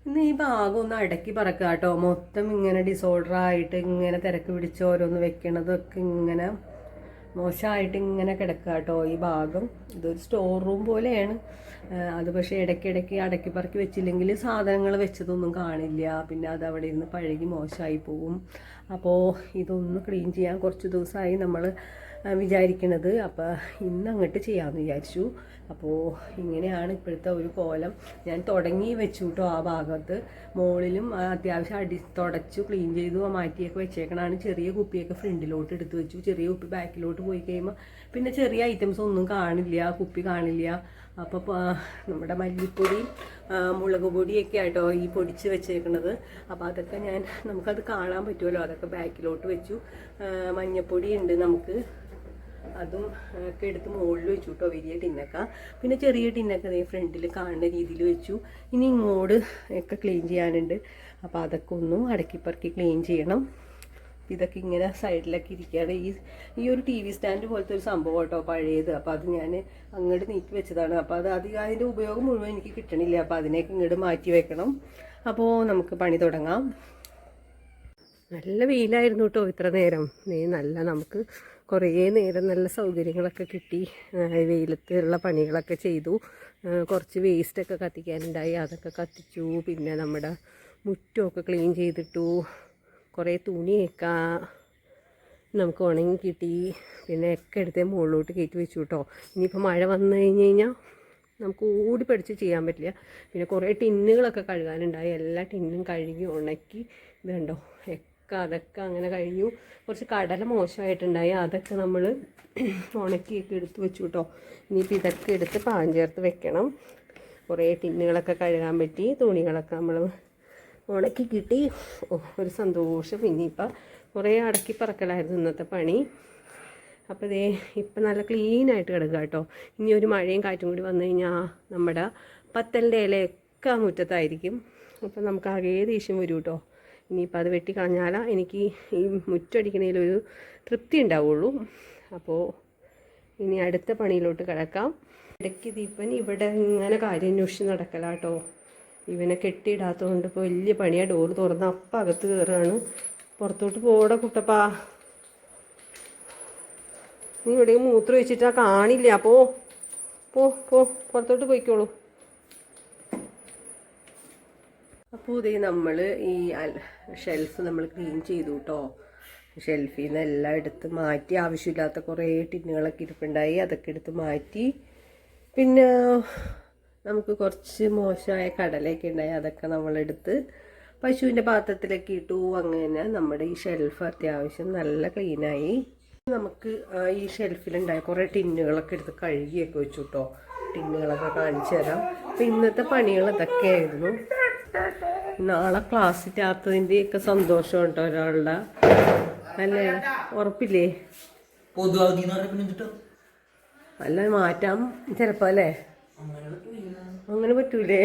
ഇന്ന് ഈ ഭാഗം ഒന്ന് അടക്കി പറക്കുക കേട്ടോ. മൊത്തം ഇങ്ങനെ ഡിസോർഡർ ആയിട്ട് ഇങ്ങനെ തിരക്ക് പിടിച്ച് ഓരോന്ന് വെക്കണതൊക്കെ ഇങ്ങനെ മോശമായിട്ട് ഇങ്ങനെ കിടക്കുക കേട്ടോ ഈ ഭാഗം. ഇതൊരു സ്റ്റോർ റൂം പോലെയാണ് അത്. പക്ഷേ ഇടയ്ക്കിടയ്ക്ക് അടക്കി പറക്കി വെച്ചില്ലെങ്കിൽ സാധനങ്ങൾ വെച്ചതൊന്നും കാണില്ല. പിന്നെ അത് അവിടെ ഇരുന്ന് പഴകി മോശമായി പോവും. അപ്പോൾ ഇതൊന്ന് ക്ലീൻ ചെയ്യാൻ കുറച്ച് ദിവസമായി നമ്മൾ വിചാരിക്കണത്. അപ്പോൾ ഇന്ന് അങ്ങോട്ട് ചെയ്യാമെന്ന് വിചാരിച്ചു. അപ്പോൾ ഇങ്ങനെയാണ് ഇപ്പോഴത്തെ ഒരു കോലം. ഞാൻ തുടങ്ങി വെച്ചു കേട്ടോ ആ ഭാഗത്ത്. മുകളിലും അത്യാവശ്യം തുടച്ചു ക്ലീൻ ചെയ്തു മാറ്റിയൊക്കെ വെച്ചേക്കണാണ്. ചെറിയ കുപ്പിയൊക്കെ ഫ്രണ്ടിലോട്ട് എടുത്ത് വെച്ചു. ചെറിയ കുപ്പി ബാക്കിലോട്ട് പോയി കഴിയുമ്പോൾ പിന്നെ ചെറിയ ഐറ്റംസ് ഒന്നും കാണില്ല, കുപ്പി കാണില്ല. അപ്പോൾ നമ്മുടെ മല്ലിപ്പൊടി മുളക് പൊടിയൊക്കെ ആയിട്ടോ ഈ പൊടിച്ച് വെച്ചേക്കണത്. അപ്പോൾ അതൊക്കെ നമുക്കത് കാണാൻ പറ്റുമല്ലോ, അതൊക്കെ ബാക്കിലോട്ട് വെച്ചു. മഞ്ഞപ്പൊടി ഉണ്ട് നമുക്ക്, അതും ഒക്കെ എടുത്ത് മുകളിൽ വെച്ചു കേട്ടോ വലിയ ടിന്നൊക്കെ. പിന്നെ ചെറിയ ടിന്നൊക്കെ അതേ ഫ്രണ്ടിൽ കാണുന്ന രീതിയിൽ വെച്ചു. ഇനി ഇങ്ങോട്ട് ഒക്കെ ക്ലീൻ ചെയ്യാനുണ്ട്. അപ്പോൾ അതൊക്കെ ഒന്നും അടക്കിപ്പറക്കി ക്ലീൻ ചെയ്യണം. ഇതൊക്കെ ഇങ്ങനെ സൈഡിലൊക്കെ ഇരിക്കുകയാണ്. ഈ ഒരു ടി വി സ്റ്റാൻഡ് പോലത്തെ ഒരു സംഭവം കേട്ടോ പഴയത്. അപ്പോൾ അത് ഞാൻ അങ്ങോട്ട് നീക്കി വെച്ചതാണ്. അപ്പോൾ അതിൻ്റെ ഉപയോഗം മുഴുവൻ എനിക്ക് കിട്ടണില്ല. അപ്പോൾ അതിനേക്ക് ഇങ്ങോട്ട് മാറ്റി വെക്കണം. അപ്പോൾ നമുക്ക് പണി തുടങ്ങാം. നല്ല വെയിലായിരുന്നു കേട്ടോ ഇത്ര നേരം. നമുക്ക് കുറേ നേരം നല്ല സൗകര്യങ്ങളൊക്കെ കിട്ടി. വെയിലത്തുള്ള പണികളൊക്കെ ചെയ്തു. കുറച്ച് വേസ്റ്റൊക്കെ കത്തിക്കാനുണ്ടായി, അതൊക്കെ കത്തിച്ചു. പിന്നെ നമ്മുടെ മുറ്റമൊക്കെ ക്ലീൻ ചെയ്തിട്ടു. കുറേ തുണിയൊക്കെ നമുക്ക് ഉണങ്ങി കിട്ടി. പിന്നെ ഒക്കെ എടുത്തേ മുകളിലോട്ട് കയറ്റി വെച്ചു കേട്ടോ. ഇനിയിപ്പോൾ മഴ വന്നു കഴിഞ്ഞാൽ നമുക്ക് ഓടി പഠിച്ച് ചെയ്യാൻ പറ്റില്ല. പിന്നെ കുറേ ടിന്നുകളൊക്കെ കഴുകാനുണ്ടായി. എല്ലാ ടിന്നും കഴുകി ഉണക്കി ഇത് കണ്ടോ അതൊക്കെ അങ്ങനെ കഴിഞ്ഞു. കുറച്ച് കടല മോശമായിട്ടുണ്ടായി, അതൊക്കെ നമ്മൾ ഉണക്കിയൊക്കെ എടുത്ത് വെച്ചു കേട്ടോ. ഇനിയിപ്പോൾ ഇതൊക്കെ എടുത്ത് പാൻ ചേർത്ത് വെക്കണം. കുറേ ടിന്നുകളൊക്കെ കഴുകാൻ പറ്റി, തുണികളൊക്കെ നമ്മൾ ഉണക്കി കിട്ടി. ഒരു സന്തോഷം. ഇനിയിപ്പോൾ കുറേ അടക്കി പറക്കലായിരുന്നു ഇന്നത്തെ പണി. അപ്പോൾ ഇപ്പം നല്ല ക്ലീനായിട്ട് കിടക്കുക കേട്ടോ. ഇനി ഒരു മഴയും കാറ്റും കൂടി വന്നു കഴിഞ്ഞാൽ നമ്മുടെ പത്തലിൻ്റെ ഇലയൊക്കെ മുറ്റത്തായിരിക്കും. അപ്പം നമുക്ക് ആകെ ദേഷ്യം വരും കേട്ടോ. ഇനിയിപ്പോൾ അത് വെട്ടിക്കളഞ്ഞാൽ എനിക്ക് ഈ മുറ്റടിക്കണതിലൊരു തൃപ്തി ഉണ്ടാവുള്ളൂ. അപ്പോൾ ഇനി അടുത്ത പണിയിലോട്ട് കിടക്കാം. ഇടയ്ക്ക് ദീപൻ ഇവിടെ ഇങ്ങനെ കാര്യം അന്വേഷിച്ച് നടക്കലാട്ടോ. ഇവനെ കെട്ടിയിടാത്തതുകൊണ്ട് ഇപ്പോൾ വലിയ പണിയാണ്. ഡോറ് തുറന്ന് അപ്പം അകത്ത് കയറുകയാണ്. പുറത്തോട്ട് പോടെ കുട്ടപ്പാ, നീ ഇവിടെയും മൂത്രം വെച്ചിട്ടാ കാണില്ല. പോ പുറത്തോട്ട് പോയിക്കോളൂ. അപ്പോൾ നമ്മൾ ഈ ഷെൽഫ് നമ്മൾ ക്ലീൻ ചെയ്തു കേട്ടോ. ഷെൽഫിൽ നിന്ന് എല്ലാം എടുത്ത് മാറ്റി. ആവശ്യമില്ലാത്ത കുറേ ടിന്നുകളൊക്കെ ഇരിപ്പുണ്ടായി, അതൊക്കെ എടുത്ത് മാറ്റി. പിന്നെ നമുക്ക് കുറച്ച് മോശമായ കടലയൊക്കെ ഉണ്ടായി, അതൊക്കെ നമ്മളെടുത്ത് പശുവിൻ്റെ പാത്രത്തിലൊക്കെ ഇട്ടു. അങ്ങനെ നമ്മുടെ ഈ ഷെൽഫ് അത്യാവശ്യം നല്ല ക്ലീനായി. നമുക്ക് ഈ ഷെൽഫിലുണ്ടായ കുറേ ടിന്നുകളൊക്കെ എടുത്ത് കഴുകിയൊക്കെ വെച്ചു കേട്ടോ. ടിന്നുകളൊക്കെ കാണിച്ചു തരാം. അപ്പം ഇന്നത്തെ പണികൾ ഇതൊക്കെയായിരുന്നു. നാളെ ക്ലാസ്സില്ലാത്തതിൻ്റെയൊക്കെ സന്തോഷം കേട്ടോ ഒരാളുടെ. അല്ലേ, ഉറപ്പില്ലേ? അല്ല മാറ്റാം ചിലപ്പോ അല്ലേ? അങ്ങനെ പറ്റൂലേ?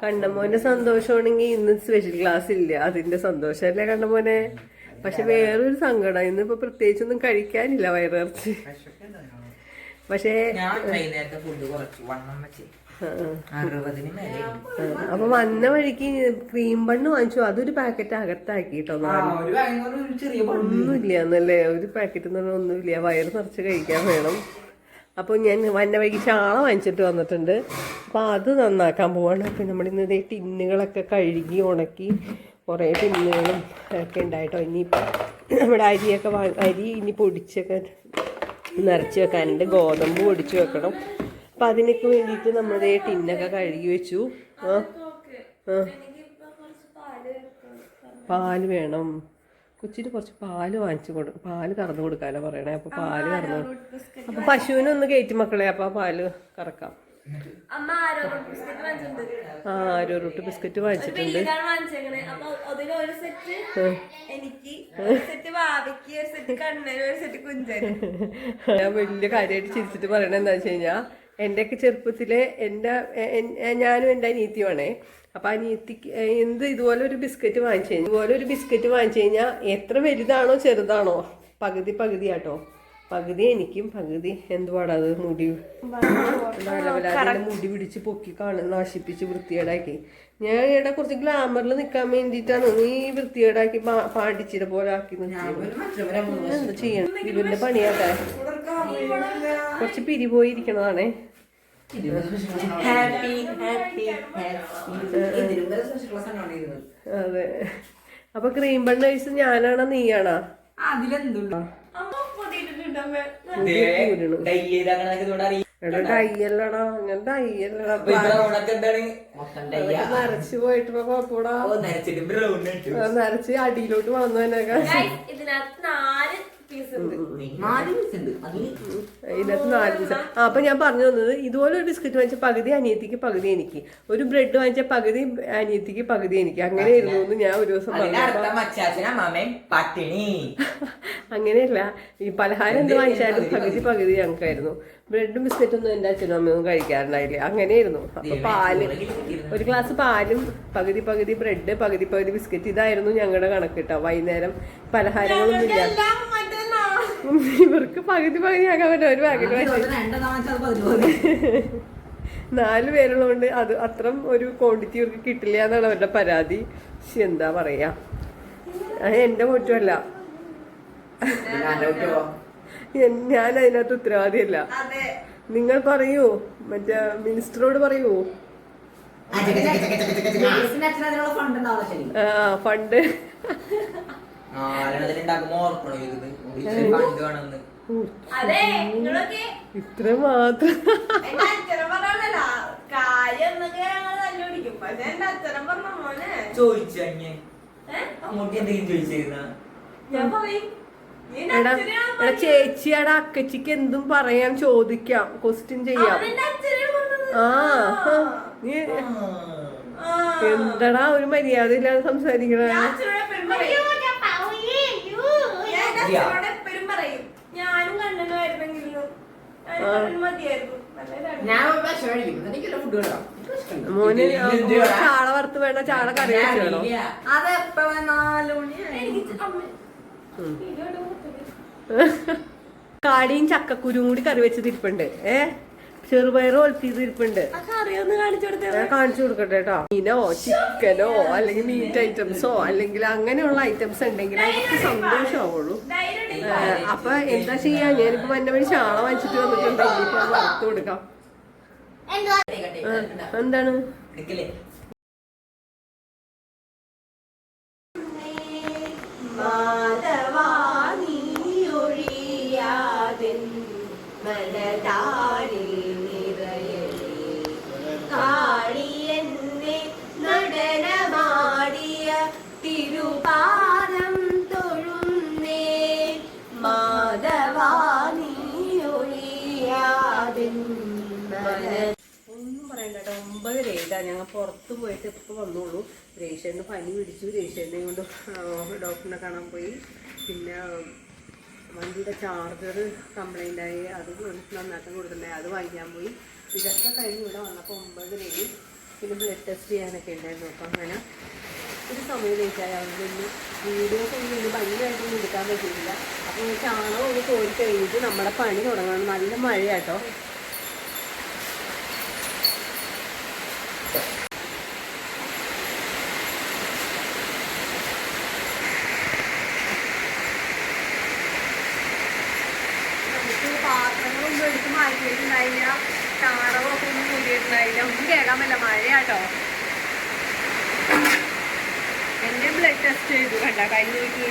കണ്ണമോന്റെ സന്തോഷമാണെങ്കിൽ ഇന്ന് സ്പെഷ്യൽ ക്ലാസ് ഇല്ല, അതിന്റെ സന്തോഷമല്ലേ കണ്ണമോനെ? പക്ഷെ വേറൊരു സങ്കടം, ഇന്നിപ്പോ പ്രത്യേകിച്ചൊന്നും കഴിക്കാനില്ല, വയറിറച്ചി. പക്ഷേ അപ്പൊ വന്ന വഴിക്ക് ക്രീം ബണ്ണ് വാങ്ങിച്ചു. അതൊരു പാക്കറ്റ് അകത്താക്കിട്ടോ. ഒന്നുമില്ല എന്നല്ലേ, ഒരു പാക്കറ്റ് എന്ന് പറഞ്ഞാൽ ഒന്നുമില്ല. വയറ് നിറച്ച് കഴിക്കാൻ വേണം. അപ്പോൾ ഞാൻ വന്ന വഴിക്ക് ഷാള വാങ്ങിച്ചിട്ട് വന്നിട്ടുണ്ട്. അപ്പോൾ അത് നന്നാക്കാൻ പോവാണ്. അപ്പം നമ്മളിന്ന് ഇതേ ടിന്നുകളൊക്കെ കഴുകി ഉണക്കി കുറേ ടിന്നുകളും ഒക്കെ ഉണ്ടായിട്ടോ. ഇനിയിപ്പോൾ നമ്മുടെ അരി ഇനി പൊടിച്ചൊക്കെ നിറച്ച് വെക്കാനുണ്ട്. ഗോതമ്പ് പൊടിച്ച് വെക്കണം. അപ്പം അതിനൊക്കെ വേണ്ടിയിട്ട് നമ്മുടെ ടിന്നൊക്കെ കഴുകി വെച്ചു. പാല് വേണം കൊച്ചിന്, കുറച്ച് പാല് പാല് കറന്നു കൊടുക്കാനോ പറയണേ. അപ്പോൾ പാല് കറന്നു. അപ്പോൾ പശുവിനൊന്ന് കയറ്റി മക്കളെ. അപ്പോൾ പാല് കറക്കാം. ആരോ റൂട്ട് ബിസ്ക്കറ്റ് വാങ്ങിച്ചിട്ടുണ്ട്. ഞാൻ വലിയ കാര്യമായിട്ട് ചിരിച്ചിട്ട് പറയണത് എന്താ വെച്ച് കഴിഞ്ഞാൽ, എൻ്റെയൊക്കെ ചെറുപ്പത്തിലെ ഞാനും എൻ്റെ അനിയത്തിയുമാണേ. അപ്പം അനിയത്തിക്ക് ഇതുപോലെ ഒരു ബിസ്ക്കറ്റ് വാങ്ങിച്ചു കഴിഞ്ഞാൽ എത്ര വലുതാണോ ചെറുതാണോ പകുതി പകുതിയാട്ടോ. പകുതി എനിക്കും പകുതി എന്തുവാടാ അത് മുടി മുടി പിടിച്ച് പൊക്കി നശിപ്പിച്ച് വൃത്തികേടാക്കി. ഞാൻ ഇവിടെ കുറച്ച് ഗ്ലാമറിൽ നിൽക്കാൻ വേണ്ടിയിട്ടാണ് നീ വൃത്തികേടാക്കി പാടിച്ചിട്ട് പോലെ ആക്കി. എന്താ ചെയ്യണം, ഇവന്റെ പണിയാട്ടെ. കുറച്ച് പിരി പോയിരിക്കണതാണേ. അതെ. അപ്പൊ ക്രീം ബണ്ണേഴ്സ് ഞാനാണോ നീയാണോ? അതിലെന്തുണ്ടോ നരച്ചു പോയിട്ട് കുഴപ്പൂടാ, നരച്ച് അടിയിലോട്ട് വന്നു തന്നെ. ഇതിനകത്ത് 4 പീസ്. അപ്പൊ ഞാൻ പറഞ്ഞു തന്നത് ഇതുപോലെ ഒരു ബിസ്ക്കറ്റ് വാങ്ങിച്ച പകുതി അനിയത്തിക്ക് പകുതി എനിക്ക്, ഒരു ബ്രെഡ് വാങ്ങിച്ച പകുതി അനിയത്തിക്ക് പകുതി എനിക്ക്, അങ്ങനെ ആയിരുന്നു ഞാൻ ഒരു ദിവസം പറഞ്ഞു. അങ്ങനെയല്ല, ഈ പലഹാരം എന്ത് വാങ്ങിച്ചാലും പകുതി പകുതി ഞങ്ങൾക്കായിരുന്നു. ബ്രെഡും ബിസ്ക്കറ്റും ഒന്നും എൻ്റെ അച്ഛനും അമ്മയൊന്നും കഴിക്കാറുണ്ടായില്ല, അങ്ങനെയായിരുന്നു. അപ്പൊ പാല്, ഒരു ഗ്ലാസ് പാലും പകുതി പകുതി ബ്രെഡ് പകുതി പകുതി ബിസ്ക്കറ്റ്, ഇതായിരുന്നു ഞങ്ങളുടെ കണക്ക് കേട്ടോ. വൈകുന്നേരം പലഹാരങ്ങളൊന്നും ഇല്ല. ഇവർക്ക് പകുതി പകുതി ആക്കാൻ പറ്റും. ഒരു പാക്കറ്റ് 4 പേരുള്ളതുകൊണ്ട് അത് അത്ര ഒരു ക്വാണ്ടിറ്റി ഇവർക്ക് കിട്ടില്ല എന്നാണ് അവരുടെ പരാതി. പക്ഷെ എന്താ പറയാ, എന്റെ കുറ്റമല്ല, ഞാൻ അതിനകത്ത് ഉത്തരവാദിയല്ല. നിങ്ങൾ പറയൂ, മറ്റേ മിനിസ്റ്ററോട് പറയൂ. ഫണ്ട് ഇത്ര മാത്രം ചേച്ചിയുടെ അക്കച്ചിക്ക് എന്തും പറയാം, ചോദിക്കാം, ക്വസ്റ്റ്യൻ ചെയ്യാം. നീ എന്താടാ ഒരു മര്യാദ ഇല്ലാതെ സംസാരിക്കണേ? മോന് ചാള വറുത്ത് വേണോ ചാള കറി വെച്ചോ? കാടിയും ചക്കക്കുരും കൂടി കറി വെച്ച് തിരിപ്പുണ്ട്. ചെറുപയർ ഒലത്തിയത് ഇരിപ്പുണ്ട്, കാണിച്ചു കൊടുക്കട്ടെ കേട്ടോ. മീനോ ചിക്കനോ അല്ലെങ്കിൽ മീറ്റ് ഐറ്റംസോ അല്ലെങ്കിൽ അങ്ങനെയുള്ള ഐറ്റംസ് ഉണ്ടെങ്കിൽ അതൊക്കെ സന്തോഷമാവുള്ളൂ. അപ്പൊ എന്താ ചെയ്യാ, ഞാനിപ്പോ മഞ്ഞ വഴി ചാള വാങ്ങിച്ചിട്ട് വന്നിട്ടുണ്ടെങ്കിൽ ഇപ്പൊ വറുത്ത് കൊടുക്കാം. എന്താണ് തിരുപാദം തൊഴുന്നേ മാധവാനിയൊഴിയാതിൻ. ഒന്നും പറയണ്ട കേട്ടോ, 9:08 ഞങ്ങൾ പുറത്ത് പോയിട്ട് ഇപ്പോൾ വന്നോളൂ. രേഷന് പനി പിടിച്ചു, രേഷനെ കൊണ്ട് ഡോക്ടറിനെ കാണാൻ പോയി. പിന്നെ വണ്ടിയുടെ ചാർജർ കംപ്ലൈൻ്റ് ആയി, അത് നന്നാക്കാൻ കൊടുത്തിട്ടുണ്ടായി, അത് വാങ്ങിക്കാൻ പോയി. ഇതൊക്കെ കഴിഞ്ഞ് ഇവിടെ വന്നപ്പോൾ 9:00. പിന്നെ ബ്ലഡ് ടെസ്റ്റ് ചെയ്യാനൊക്കെ ഉണ്ടായിരുന്നു. അപ്പം അങ്ങനെ ഒരു സമയം ലേറ്റായി, അതുകൊണ്ട് വീഡിയോസ് ഒന്നും ഇനി ഭംഗിയായിട്ടൊന്നും എടുക്കാൻ പറ്റിയില്ല. അപ്പോൾ ചാണകം ഒന്ന് കോരി കഴിഞ്ഞിട്ട് നമ്മുടെ പണി തുടങ്ങണം. നല്ല മഴയാട്ടോ. നമുക്ക് പാത്രങ്ങളൊന്നും എടുത്ത് മാറ്റിയിട്ടുണ്ടായില്ല, ചാണകമൊക്കെ ഒന്നും കൂടിയിട്ടുണ്ടായില്ല, ഒന്നും കേൾക്കാൻ പറ്റില്ല, മഴയാട്ടോ. എൻ്റെ ബ്ലഡ് ടെസ്റ്റ് ചെയ്തു കണ്ട കഴിഞ്ഞ വീക്ക്.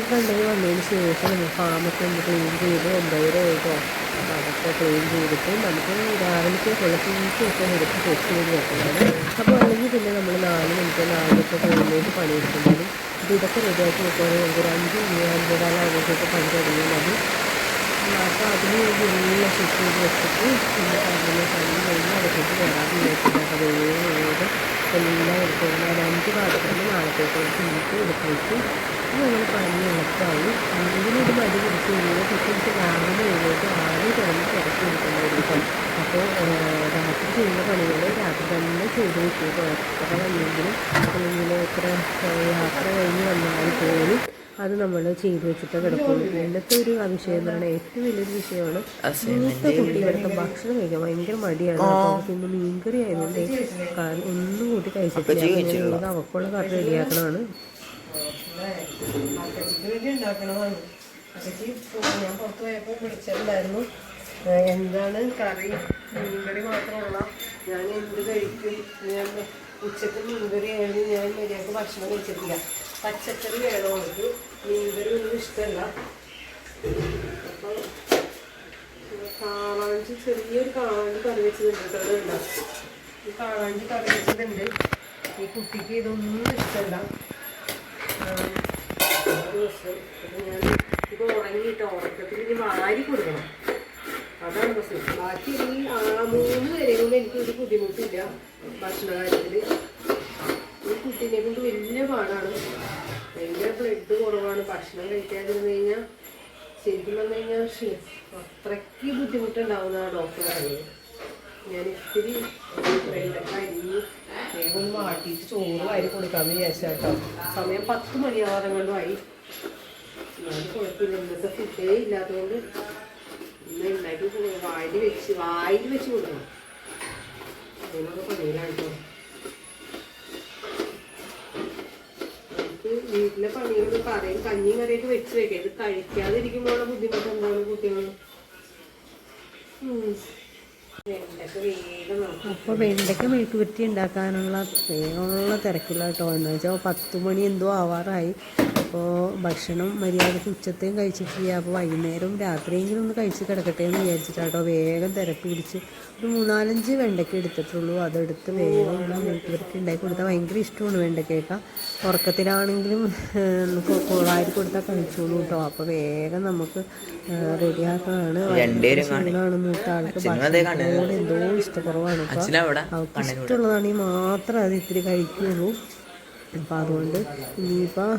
കണ്ടെങ്കിൽ വന്നതിന് ശേഷം നമ്മൾ ഫാമൊക്കെ ഒന്ന് ക്ലീൻ ചെയ്ത് 9:00 ആയിട്ടോ. അതൊക്കെ ക്ലീൻ ചെയ്തിട്ട് നമുക്ക് രാവിലത്തേക്കുള്ള തീറ്റയൊക്കെ എടുത്ത് സെറ്റ് ചെയ്ത് വെക്കുന്നതാണ്. അപ്പോൾ അല്ലെങ്കിൽ പിന്നെ നമ്മൾ 4 മിനിറ്റ് 4 കഴിഞ്ഞിട്ട് പണിയെടുക്കുന്നതും ഇതൊക്കെ റെഡിയാക്കി വെക്കുകയാണെങ്കിൽ നമുക്ക് ഒരു 5 ആകുമ്പോഴത്തേക്ക് പണി തുടങ്ങിയാൽ മതി. അപ്പോൾ അതിന് വേണ്ടി എല്ലാം സെറ്റ് ചെയ്ത് വെച്ചിട്ട് പിന്നെ പണി കഴിഞ്ഞ് അകത്തേക്ക് വരാതെ വിചാരിച്ചിട്ട് അപ്പോൾ വേഗം എല്ലാം എടുക്കുന്നത് 5 പാത്രത്തിൽ നാളത്തേക്കുള്ള തീറ്റ എടുത്ത് വെച്ച് നമ്മൾ പണി എളുപ്പമായി. ഇതിനൊരു മടി പിടിച്ച് കഴിഞ്ഞാൽ കുട്ടികൾക്ക് രാവിലെ എഴുന്നേറ്റ് ആദ്യം കിടന്ന് തിരക്കി എടുക്കുന്നതായിരിക്കും. അപ്പോൾ രാത്രി ചെയ്യുന്ന പണികൾ രാത്രി തന്നെ ചെയ്ത് വെക്കും. എത്ര വന്നെങ്കിലും അല്ലെങ്കിൽ എത്ര യാത്ര കഴിഞ്ഞ് വന്നാൽ പോലും അത് നമ്മൾ ചെയ്തു വെച്ചിട്ട് കിടക്കുള്ളൂ. ഇന്നത്തെ ഒരു വിഷയം എന്ന് പറഞ്ഞാൽ ഏറ്റവും വലിയൊരു വിഷയമാണ് മൂത്ത കുട്ടി ഇവിടുത്തെ ഭക്ഷണം കഴിക്കാൻ ഭയങ്കര മടിയാണ്. അപ്പോൾ പിന്നെ മീൻകറി ആയതുകൊണ്ട് ഒന്നും കൂട്ടി കഴിച്ചിട്ടില്ല. അവക്കുള്ള കറി റെഡിയാക്കണമാണ്. അക്കച്ചിക്ക് വേണ്ടി ഉണ്ടാക്കണതാണ്. അക്കച്ചി ഞാൻ പുറത്ത് പോയപ്പോൾ വിളിച്ചിട്ടുണ്ടായിരുന്നു, എന്താണ് കറി, മീൻകറി മാത്രമുള്ള, ഞാൻ എന്ത് കഴിക്കും, ഞാൻ ഉച്ചക്ക് മീൻകറി ആയാലും ഞാൻ മര്യാദക്ക് ഭക്ഷണം കഴിച്ചിട്ടില്ല, പച്ചക്കറി വേണം അവർക്ക്, മീൻകറി ഒന്നും ഇഷ്ടമല്ല. അപ്പോൾ കാളാഞ്ചി, ചെറിയൊരു കാളാഞ്ചി കറി വെച്ചതുണ്ട് കേട്ടോ. ഉണ്ടാവും ഈ കാളാഞ്ചി കറി വെച്ചതുണ്ട്. ഈ കുട്ടിക്ക് ഇതൊന്നും ഇഷ്ടമല്ല. ഞാൻ ഇപ്പോൾ ഉറങ്ങിയിട്ട് ഉറക്കത്തിൽ ഇനി വാരി കൊടുക്കണം, അതാണ് പ്രശ്നം. ബാക്കി ഈ 3 പേരെ കൊണ്ട് എനിക്കൊരു ബുദ്ധിമുട്ടില്ല ഭക്ഷണ കാര്യത്തിൽ. ഈ കുട്ടീനെ കൊണ്ട് വലിയ പാടാണ്, ഭയങ്കര ബ്ലഡ് കുറവാണ്. ഭക്ഷണം കഴിക്കാതിരുന്ന് കഴിഞ്ഞാൽ ശരിക്കും പറഞ്ഞു കഴിഞ്ഞാൽ അത്രയ്ക്ക് ബുദ്ധിമുട്ടുണ്ടാവുന്നതാണ് ഡോക്ടർ പറയുന്നത്. ഞാൻ ഇത്തിരി വെള്ളക്ക അരിഞ്ഞ് വേഗം ഒന്ന് വാട്ടിയിട്ട് ചോറ് വാരി കൊടുക്കാമെന്ന് വിചാരിച്ചാട്ടോ. സമയം 10 മണിയാവാതെ കൊണ്ടുമായി. ഞാൻ കുഴപ്പമില്ല, ഇന്നത്തെ ഫുഡേ ഇല്ലാത്തതുകൊണ്ട് ഇന്ന് ഉണ്ടാക്കി വായിൽ വെച്ച് കൊടുക്കണം. അതിനൊക്കെ പണിയിലാണ് കേട്ടോ. എനിക്ക് വീട്ടിലെ പണികൾ കറിയും കഞ്ഞിയും കറിയൊക്കെ വെച്ച് വെക്കാം. ഇത് കഴിക്കാതിരിക്കുമ്പോഴുള്ള ബുദ്ധിമുട്ട് എന്താണ് കുട്ടികൾ. അപ്പോൾ വെണ്ടയ്ക്ക മെഴുക്ക് പുരട്ടി ഉണ്ടാക്കാനുള്ള വേഗമുള്ള തിരക്കില്ല കേട്ടോ. എന്ന് വെച്ചാൽ 10 മണി എന്തോ ആവാറായി. അപ്പോൾ ഭക്ഷണം മര്യാദയ്ക്ക് ഉച്ചത്തെയും കഴിച്ചിട്ടില്ല. അപ്പോൾ വൈകുന്നേരവും രാത്രിയെങ്കിലും ഒന്ന് കഴിച്ച് കിടക്കട്ടെ എന്ന് വിചാരിച്ചിട്ടാട്ടോ വേഗം തിരക്ക് പിടിച്ച് ഒരു 3-4 വെണ്ടയ്ക്ക എടുത്തിട്ടുള്ളൂ. അതെടുത്ത് വേഗം മെഴുക്ക് പുരട്ടി ഉണ്ടാക്കി കൊടുത്താൽ ഭയങ്കര ഇഷ്ടമാണ് വെണ്ടയ്ക്കയൊക്കെ. ഉറക്കത്തിലാണെങ്കിലും വാരി കൊടുത്താൽ കഴിച്ചോളൂ കേട്ടോ. അപ്പോൾ വേഗം നമുക്ക് റെഡിയാക്കാനാണ്. ക്ഷീണമാണ് മൂത്ത ആൾക്ക്, ഭക്ഷണത്തോട് എന്തോ ഇഷ്ടക്കുറവാണ്. അപ്പോൾ അവർക്ക് ഇഷ്ടമുള്ളതാണെങ്കിൽ മാത്രമേ അത് ഇത്തിരി കഴിക്കുള്ളൂ. അപ്പോൾ അതുകൊണ്ട് ഇനിയിപ്പോൾ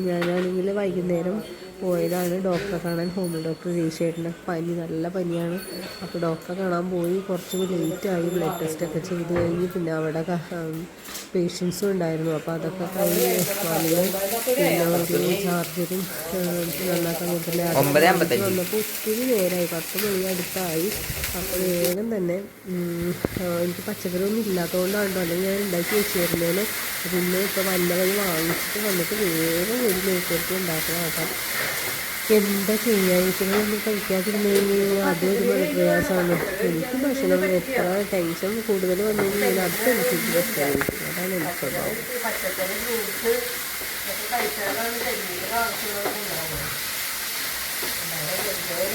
ഞാനാണെങ്കിൽ വൈകുന്നേരം പോയതാണ് ഡോക്ടറെ കാണാൻ. ഹോമിയോ ഡോക്ടർ ജയിച്ചേട്ടൻ്റെ പനി, നല്ല പനിയാണ്. അപ്പോൾ ഡോക്ടറെ കാണാൻ പോയി. കുറച്ച് ലേറ്റായി. ബ്ലഡ് ടെസ്റ്റൊക്കെ ചെയ്ത് കഴിഞ്ഞ് പിന്നെ അവിടെ പേഷ്യൻസും ഉണ്ടായിരുന്നു. അപ്പോൾ അതൊക്കെ കഴിഞ്ഞ് വന്ന് പിന്നെ ഒരു ചാർജറും നന്നാക്കാൻ കൊടുത്തില്ല. വന്നപ്പോൾ ഒത്തിരി നേരമായി, 10 മണി അടുത്തായി. അപ്പോൾ വേഗം തന്നെ എനിക്ക് പച്ചക്കറി ഒന്നും ഇല്ലാത്തതുകൊണ്ടാണ് കേട്ടോ, അല്ലെങ്കിൽ ഞാൻ ഉണ്ടാക്കി വെച്ചിരുന്നേന്. പിന്നെ ഇപ്പോൾ വന്ന വഴി വാങ്ങിച്ചിട്ട് വന്നിട്ട് വേഗം ഒരു മെഴുക്കുവരട്ടി ഉണ്ടാക്കണം കേട്ടോ. എന്താ ചെയ്യാൻ, ഇതിനൊന്നും കഴിക്കാതിരുന്ന് കഴിഞ്ഞാൽ അതൊരു പ്രയാസമാണ്. എനിക്ക് ഭക്ഷണം എത്ര ടെൻഷൻ കൂടുതൽ വന്നു കഴിഞ്ഞാൽ അതനുസരിച്ച് ഭക്ഷണം കഴിക്കും. അതാണ് എനിക്ക് സ്വഭാവം. പച്ചക്കറി ഫ്രൂട്ട്സ് കഴിച്ചാലാണ് ശരീരത്തിന് ആവശ്യമുള്ളതൊക്കെ ഉണ്ടാവുന്നത്.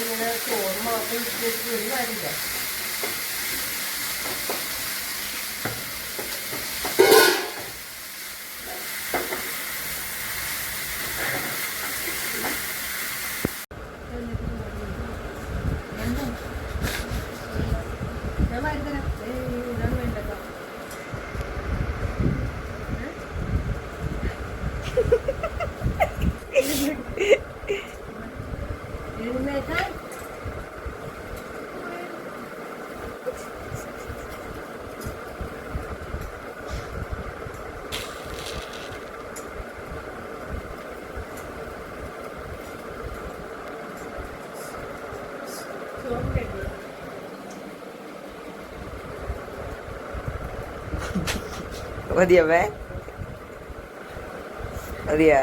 ഇങ്ങനെ ചോറ് മാത്രം ഇട്ടിട്ട് ഒരു കാര്യമില്ല. ਵਧੀਆ ਵੇ ਵਧੀਆ